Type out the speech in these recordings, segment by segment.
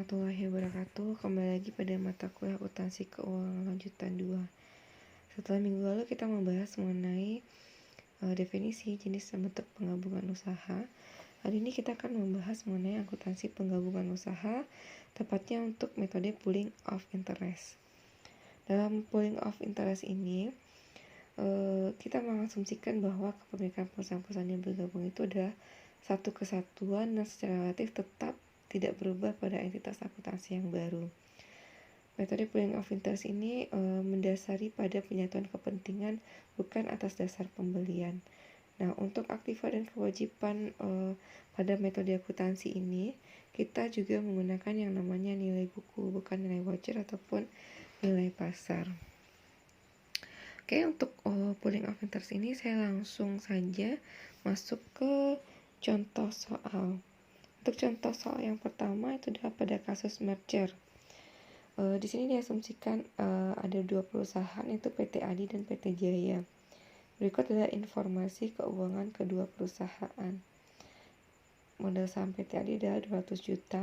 warahmatullahi wabarakatuh. Kembali lagi pada mata kuliah akuntansi keuangan lanjutan 2. Setelah minggu lalu kita membahas mengenai definisi jenis dan bentuk penggabungan usaha. Hari ini kita akan membahas mengenai akuntansi penggabungan usaha, tepatnya untuk metode pooling of interest. Dalam pooling of interest ini, kita mengasumsikan bahwa kepemilikan perusahaan-perusahaan yang bergabung itu adalah satu kesatuan dan secara relatif tetap tidak berubah pada entitas akuntansi yang baru. Metode pooling of interest ini mendasari pada penyatuan kepentingan bukan atas dasar pembelian. Nah, untuk aktiva dan kewajiban pada metode akuntansi ini, kita juga menggunakan yang namanya nilai buku, bukan nilai voucher ataupun nilai pasar. Oke, untuk pooling of interest ini saya langsung saja masuk ke contoh soal. Untuk contoh soal yang pertama itu adalah pada kasus merger. Di sini diasumsikan ada dua perusahaan, yaitu PT Adi dan PT Jaya. Berikut adalah informasi keuangan kedua perusahaan. Modal saham PT Adi adalah 200 juta,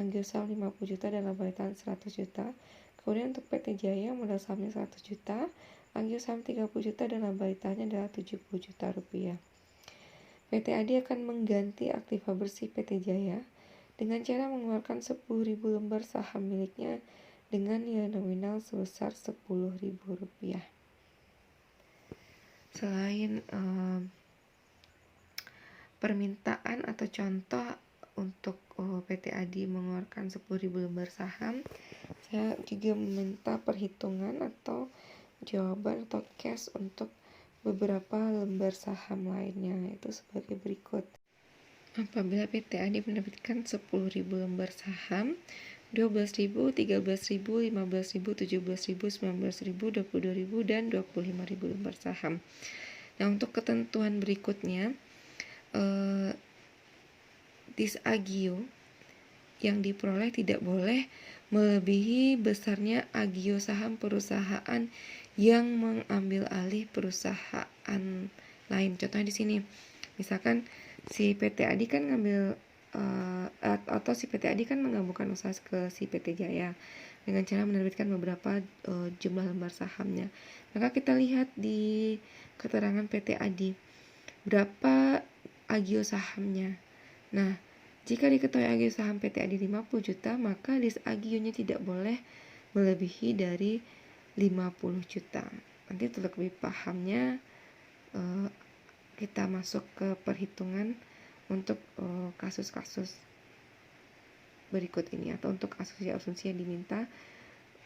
anggaran saham 50 juta dan laba tahan 100 juta. Kemudian untuk PT Jaya modal sahamnya 100 juta, anggaran saham 30 juta dan laba tahannya adalah 70 juta rupiah. PT Adi akan mengganti aktiva bersih PT Jaya dengan cara mengeluarkan 10.000 lembar saham miliknya dengan nilai nominal sebesar Rp10.000. Selain permintaan atau contoh untuk PT Adi mengeluarkan 10.000 lembar saham, saya juga meminta perhitungan atau jawaban atau cash untuk beberapa lembar saham lainnya, yaitu sebagai berikut. Apabila PT Adi menerbitkan 10.000 lembar saham, 12.000, 13.000, 15.000, 17.000, 19.000, 22.000, dan 25.000 lembar saham. Nah, untuk ketentuan berikutnya, disagio yang diperoleh tidak boleh melebihi besarnya agio saham perusahaan yang mengambil alih perusahaan lain. Contohnya di sini, misalkan si PT Adi kan ngambil atau si PT Adi kan menggabungkan usaha ke si PT Jaya dengan cara menerbitkan beberapa jumlah lembar sahamnya. Maka kita lihat di keterangan PT Adi berapa agio sahamnya. Nah, jika diketahui agio saham PT Adi 50 juta, maka disagionya tidak boleh melebihi dari 50 juta. Nanti untuk lebih pahamnya kita masuk ke perhitungan untuk kasus-kasus berikut ini, atau untuk asumsi-asumsi yang diminta,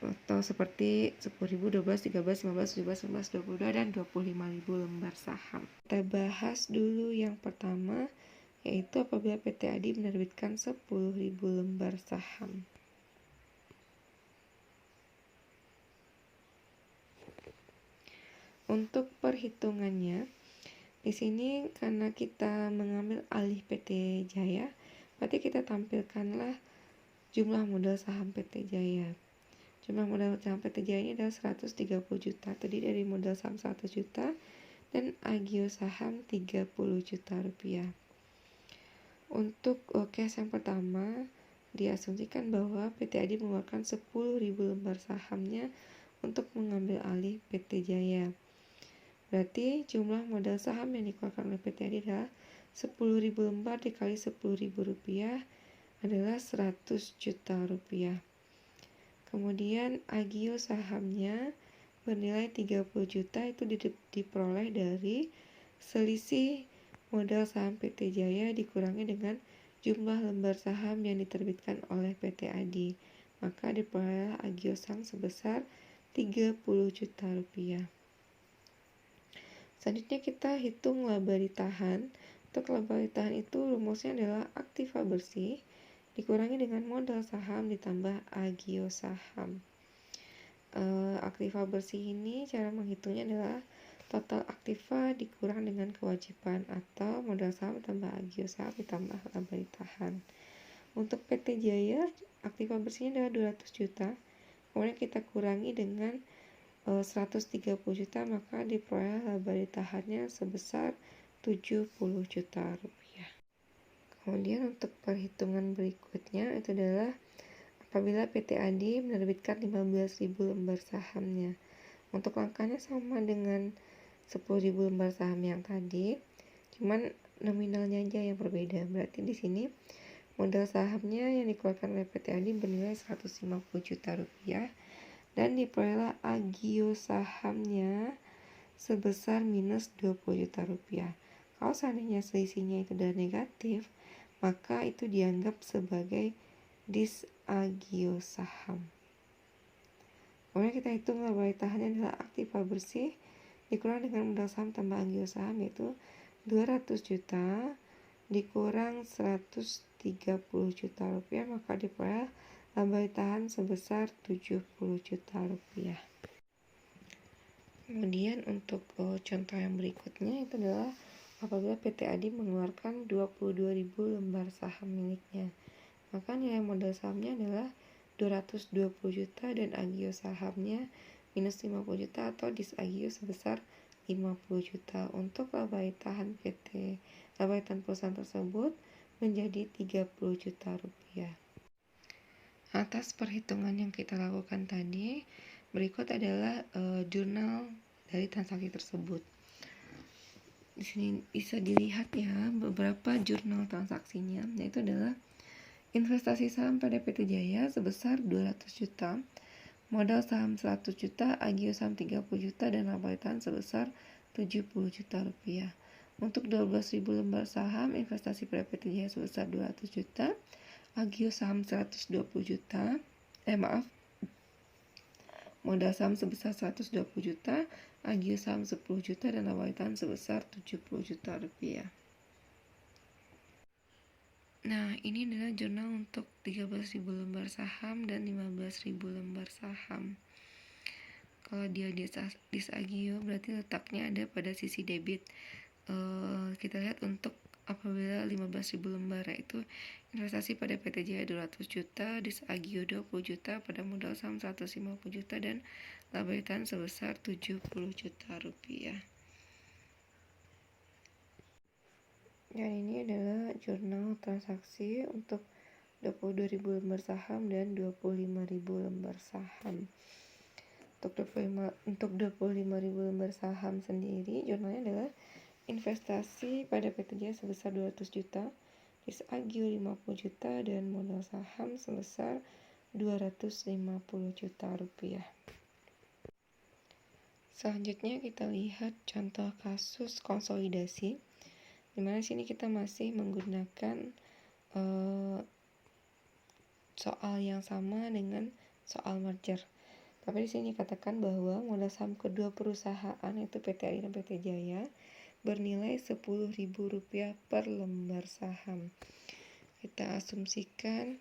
atau seperti 10.000, 12, 13, 15, 17, 19, 22, dan 25.000 lembar saham. Kita bahas dulu yang pertama, yaitu apabila PT Adi menerbitkan 10.000 lembar saham. Untuk perhitungannya, di sini karena kita mengambil alih PT Jaya, berarti kita tampilkanlah jumlah modal saham PT Jaya. Jumlah modal saham PT Jaya ini adalah 130 juta, terdiri dari modal saham 100 juta dan agio saham 30 juta rupiah. Untuk case yang pertama, diasumsikan bahwa PT Adi mengeluarkan 10.000 lembar sahamnya untuk mengambil alih PT Jaya. Berarti jumlah modal saham yang dikeluarkan oleh PT Adi adalah 10.000 lembar dikali 10.000 rupiah adalah 100 juta rupiah. Kemudian agio sahamnya bernilai 30 juta itu diperoleh dari selisih modal saham PT Jaya dikurangi dengan jumlah lembar saham yang diterbitkan oleh PT Adi. Maka diperoleh agio saham sebesar 30 juta rupiah. Selanjutnya kita hitung laba ditahan. Untuk laba ditahan itu rumusnya adalah aktiva bersih dikurangi dengan modal saham ditambah agio saham. Aktiva bersih ini cara menghitungnya adalah total aktiva dikurang dengan kewajiban atau modal saham ditambah agio saham ditambah laba ditahan. Untuk PT Jaya aktiva bersihnya adalah 200 juta. Kemudian kita kurangi dengan 130 juta, maka diperoleh laba ditahannya sebesar 70 juta rupiah. Kemudian untuk perhitungan berikutnya itu adalah apabila PT Adi menerbitkan 15.000 lembar sahamnya. Untuk langkahnya sama dengan 10.000 lembar saham yang tadi, cuman nominalnya aja yang berbeda. Berarti di sini modal sahamnya yang dikeluarkan oleh PT Adi bernilai 150 juta rupiah dan diperoleh agio sahamnya sebesar minus 20 juta rupiah. Kalau seandainya selisihnya itu udah negatif, maka itu dianggap sebagai disagio saham. Kemudian kita hitung laba tahannya adalah aktiva bersih dikurang dengan modal saham tambah agio saham, yaitu 200 juta dikurang 130 juta rupiah, maka diperoleh laba tahan sebesar 70 juta rupiah. Kemudian untuk contoh yang berikutnya itu adalah apabila PT Adi mengeluarkan 22.000 lembar saham miliknya, maka nilai modal sahamnya adalah 220 juta dan agio sahamnya minus 50 juta atau disagio sebesar 50 juta. Untuk laba tahan perusahaan tersebut menjadi 30 juta rupiah. Atas perhitungan yang kita lakukan tadi, berikut adalah jurnal dari transaksi tersebut. Di sini bisa dilihat ya beberapa jurnal transaksinya, yaitu adalah investasi saham pada PT Jaya sebesar 200 juta, modal saham 100 juta, agio saham 30 juta, dan laba tahan sebesar 70 juta rupiah. Untuk 12.000 lembar saham, investasi pada PT Jaya sebesar 200 juta, agio saham 120 juta, modal saham sebesar 120 juta, agio saham 10 juta, dan laba tahan sebesar 70 juta rupiah. Nah, ini adalah jurnal untuk 13.000 lembar saham dan 15.000 lembar saham. Kalau dia disagio berarti letaknya ada pada sisi debit. Kita lihat untuk apabila 15.000 lembar, yaitu investasi pada PT Jaya 200 juta, disagio 20 juta, pada modal saham 150 juta, dan laba tahan sebesar 70 juta rupiah. Dan ini adalah jurnal transaksi untuk 22.000 lembar saham dan 25.000 lembar saham. Untuk 25.000 lembar saham sendiri, jurnalnya adalah investasi pada PT Jaya sebesar 200 juta, disagio 50 juta, dan modal saham sebesar 250 juta rupiah. Selanjutnya kita lihat contoh kasus konsolidasi, dimana sini kita masih menggunakan soal yang sama dengan soal merger. Tapi di sini katakan bahwa modal saham kedua perusahaan, yaitu PT Adi dan PT Jaya, bernilai Rp10.000 per lembar saham. Kita asumsikan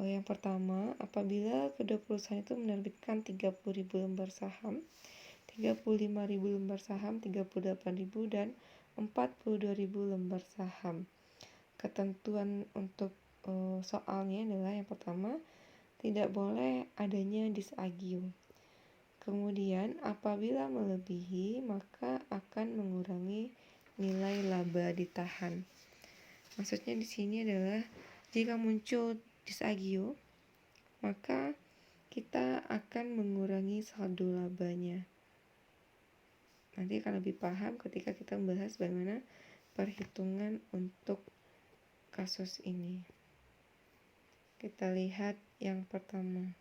yang pertama, apabila kedua perusahaan itu menerbitkan 30.000 lembar saham, 35.000 lembar saham, 38.000, dan 42.000 lembar saham. Ketentuan untuk soalnya adalah yang pertama, tidak boleh adanya disagio. Kemudian apabila melebihi, maka akan mengurangi nilai laba ditahan. Maksudnya di sini adalah jika muncul disagio, maka kita akan mengurangi saldo labanya. Nanti akan lebih paham ketika kita membahas bagaimana perhitungan untuk kasus ini. Kita lihat yang pertama.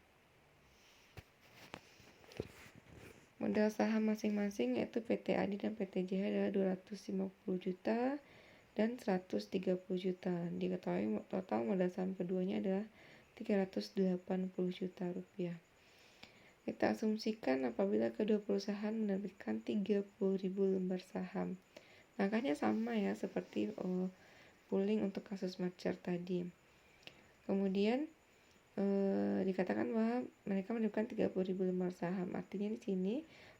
Modal saham masing-masing yaitu PT Adi dan PT Jaya adalah 250 juta dan 130 juta. Diketahui total modal saham keduanya adalah 380 juta rupiah. Kita asumsikan apabila kedua perusahaan menerbitkan 30.000 lembar saham. Angkanya sama ya seperti pooling untuk kasus merger tadi. Kemudian dikatakan bahwa mereka menerbitkan 30.000 lembar saham. Artinya di sini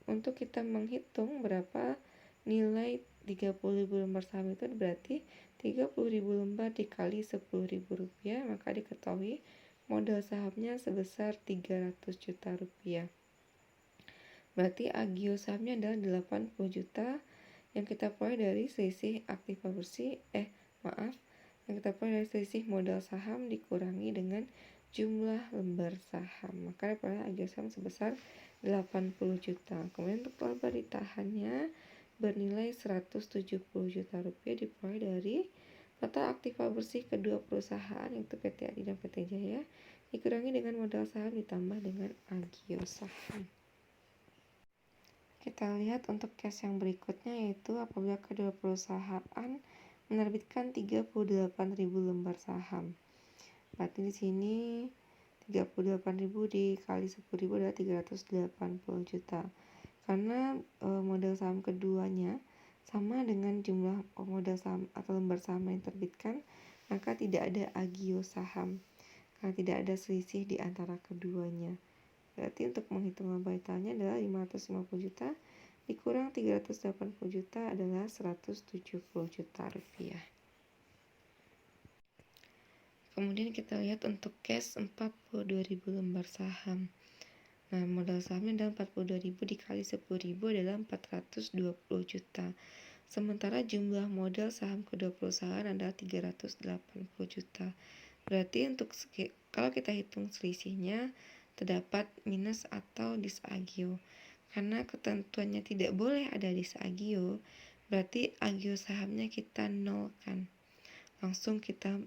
untuk kita menghitung berapa nilai 30.000 lembar saham itu berarti 30.000 lembar dikali 10.000 rupiah, maka diketahui modal sahamnya sebesar 300 juta rupiah. Berarti agio sahamnya adalah 80 juta yang kita peroleh dari selisih aktiva bersih yang kita peroleh dari selisih modal saham dikurangi dengan jumlah lembar saham. Maka perolehan agio saham sebesar 80 juta. Kemudian untuk laba ditahannya bernilai 170 juta rupiah diperoleh dari total aktiva bersih kedua perusahaan yaitu PT ADI dan PT Jaya dikurangi dengan modal saham ditambah dengan agio saham. Kita lihat untuk case yang berikutnya yaitu apabila kedua perusahaan menerbitkan 38.000 lembar saham. Berarti di sini 38.000 dikali 10.000 adalah 380 juta. Karena modal saham keduanya sama dengan jumlah modal saham atau lembar saham yang diterbitkan, maka tidak ada agio saham karena tidak ada selisih di antara keduanya. Berarti untuk menghitung laba ditahannya adalah 550 juta dikurang 380 juta adalah 170 juta rupiah. Kemudian kita lihat untuk cash 42.000 lembar saham. Nah, modal sahamnya adalah 42.000 dikali 10.000 adalah 420 juta. Sementara jumlah modal saham kedua perusahaan adalah 380 juta. Berarti untuk kalau kita hitung selisihnya terdapat minus atau disagio. Karena ketentuannya tidak boleh ada disagio, berarti agio sahamnya kita nolkan. Langsung kita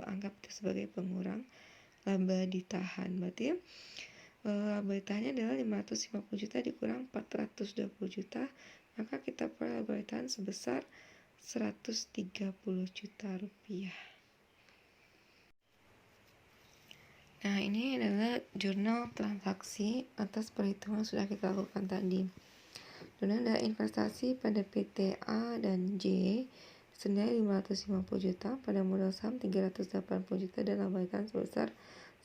anggap itu sebagai pengurang laba ditahan. Berarti laba ditahannya adalah 550 juta dikurang 420 juta, maka kita peroleh laba ditahan sebesar 130 juta rupiah. Nah, ini adalah jurnal transaksi atas perhitungan sudah kita lakukan tadi. Jurnal adalah investasi pada PT A dan J senilai 550 juta, pada modal saham 380 juta dan laba ditahan sebesar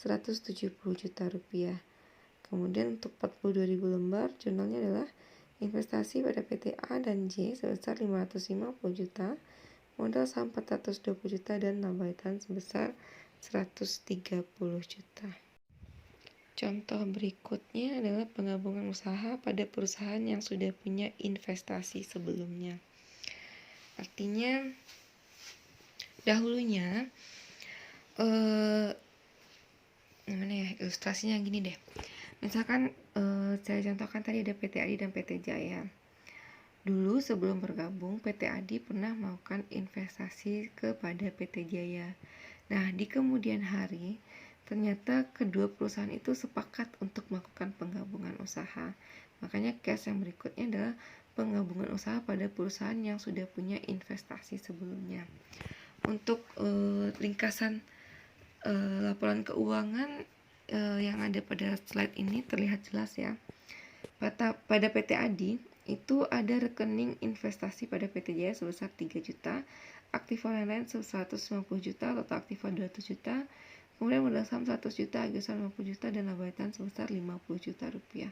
170 juta rupiah. Kemudian untuk 42.000 lembar, jurnalnya adalah investasi pada PT A dan J sebesar 550 juta, modal saham 420 juta dan laba ditahan sebesar 130 juta. Contoh berikutnya adalah penggabungan usaha pada perusahaan yang sudah punya investasi sebelumnya. Artinya dahulunya ilustrasinya gini deh. Misalkan saya contohkan tadi ada PT ADI dan PT Jaya. Dulu sebelum bergabung, PT ADI pernah melakukan investasi kepada PT Jaya. Nah, di kemudian hari, ternyata kedua perusahaan itu sepakat untuk melakukan penggabungan usaha. Makanya case yang berikutnya adalah penggabungan usaha pada perusahaan yang sudah punya investasi sebelumnya. Untuk ringkasan laporan keuangan yang ada pada slide ini terlihat jelas ya. Pada PT ADI itu ada rekening investasi pada PT Jaya sebesar 3 juta, aktiva lain-lain 150 juta, total aktiva 200 juta, kemudian modal saham 100 juta, agio saham 50 juta, dan laba ditahan sebesar 50 juta rupiah.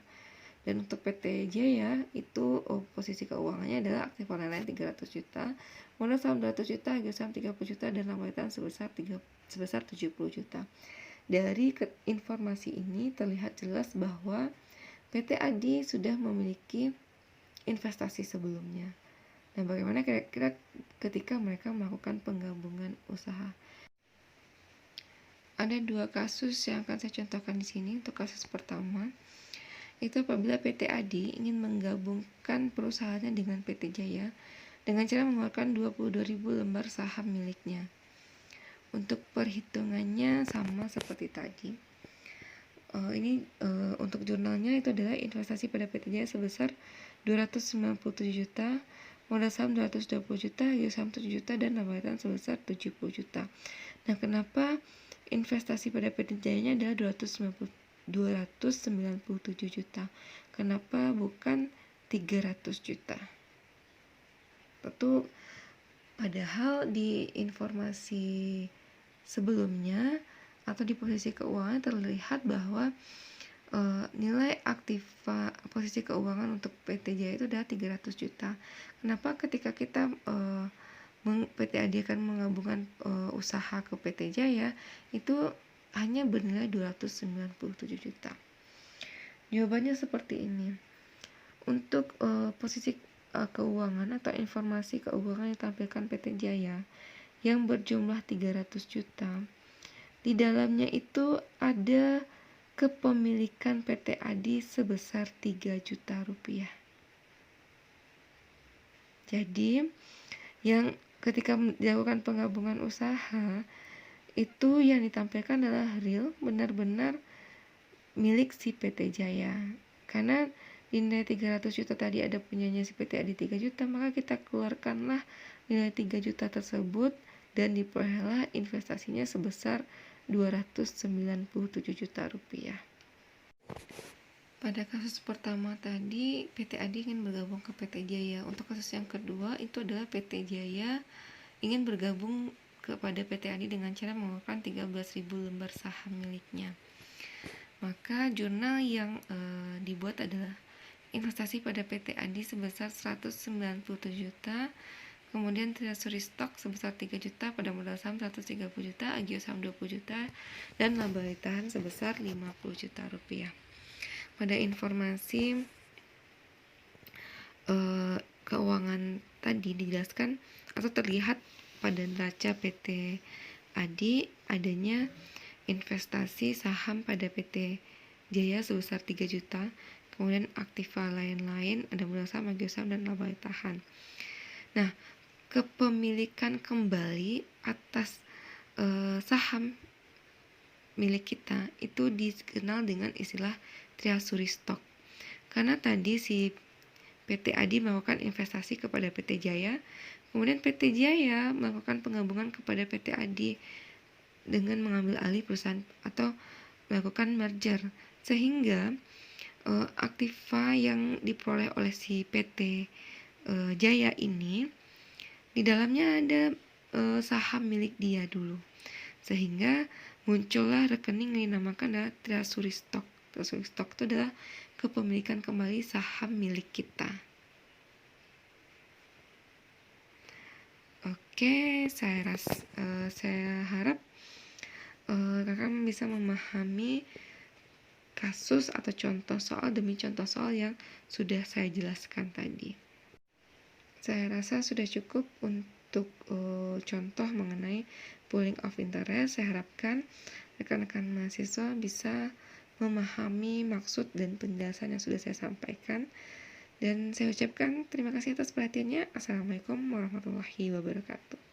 Dan untuk PT Jaya itu posisi keuangannya adalah aktiva lain-lain 300 juta, modal saham 200 juta, agio saham 30 juta, dan laba ditahan sebesar 70 juta. Dari informasi ini terlihat jelas bahwa PT ADI sudah memiliki investasi sebelumnya. Dan bagaimana kira-kira ketika mereka melakukan penggabungan usaha? Ada dua kasus yang akan saya contohkan di sini. Untuk kasus pertama, itu apabila PT ADI ingin menggabungkan perusahaannya dengan PT Jaya dengan cara mengeluarkan 22.000 lembar saham miliknya. Untuk perhitungannya sama seperti tadi. Untuk jurnalnya itu adalah investasi pada PT Jaya sebesar 297 juta, modal saham 220 juta, agio saham 7 juta, dan laba ditahan sebesar 70 juta. Nah, kenapa investasi pada PT Jaya-nya adalah 297 juta? Kenapa bukan 300 juta? Tentu padahal di informasi sebelumnya atau di posisi keuangan terlihat bahwa nilai aktiva posisi keuangan untuk PT Jaya itu adalah 300 juta. Kenapa ketika kita PT ADI akan menggabungkan usaha ke PT Jaya itu hanya bernilai 297 juta? Jawabannya seperti ini. Untuk posisi keuangan atau informasi keuangan yang ditampilkan PT Jaya yang berjumlah 300 juta, Di dalamnya itu ada kepemilikan PT Adi sebesar 3 juta rupiah. Jadi yang ketika dilakukan penggabungan usaha itu yang ditampilkan adalah real benar-benar milik si PT Jaya. Karena nilai 300 juta tadi ada punyanya si PT Adi 3 juta, maka kita keluarkanlah nilai 3 juta tersebut dan diperolehlah investasinya sebesar 297 juta rupiah. Pada kasus pertama tadi, PT Adi ingin bergabung ke PT Jaya. Untuk kasus yang kedua, itu adalah PT Jaya ingin bergabung kepada PT Adi dengan cara mengeluarkan 13.000 lembar saham miliknya. Maka jurnal yang dibuat adalah investasi pada PT Adi sebesar 197 juta, kemudian treasury stock sebesar 3 juta, pada modal saham 130 juta, agio saham 20 juta, dan laba ditahan sebesar 50 juta rupiah. Pada informasi keuangan tadi dijelaskan atau terlihat pada neraca PT Adi adanya investasi saham pada PT Jaya sebesar 3 juta, kemudian aktiva lain-lain ada modal saham, agio saham, dan laba ditahan. Nah, kepemilikan kembali atas saham milik kita itu dikenal dengan istilah treasury stock. Karena tadi si PT Adi melakukan investasi kepada PT Jaya, kemudian PT Jaya melakukan penggabungan kepada PT Adi dengan mengambil alih perusahaan atau melakukan merger, sehingga aktiva yang diperoleh oleh si PT Jaya ini di dalamnya ada saham milik dia dulu, sehingga muncullah rekening yang dinamakan adalah treasury stock. Treasury stock itu adalah kepemilikan kembali saham milik kita. Oke, saya harap kakak bisa memahami kasus atau contoh soal demi contoh soal yang sudah saya jelaskan tadi. Saya rasa sudah cukup untuk contoh mengenai pooling of interest. Saya harapkan rekan-rekan mahasiswa bisa memahami maksud dan penjelasan yang sudah saya sampaikan. Dan saya ucapkan terima kasih atas perhatiannya. Assalamualaikum warahmatullahi wabarakatuh.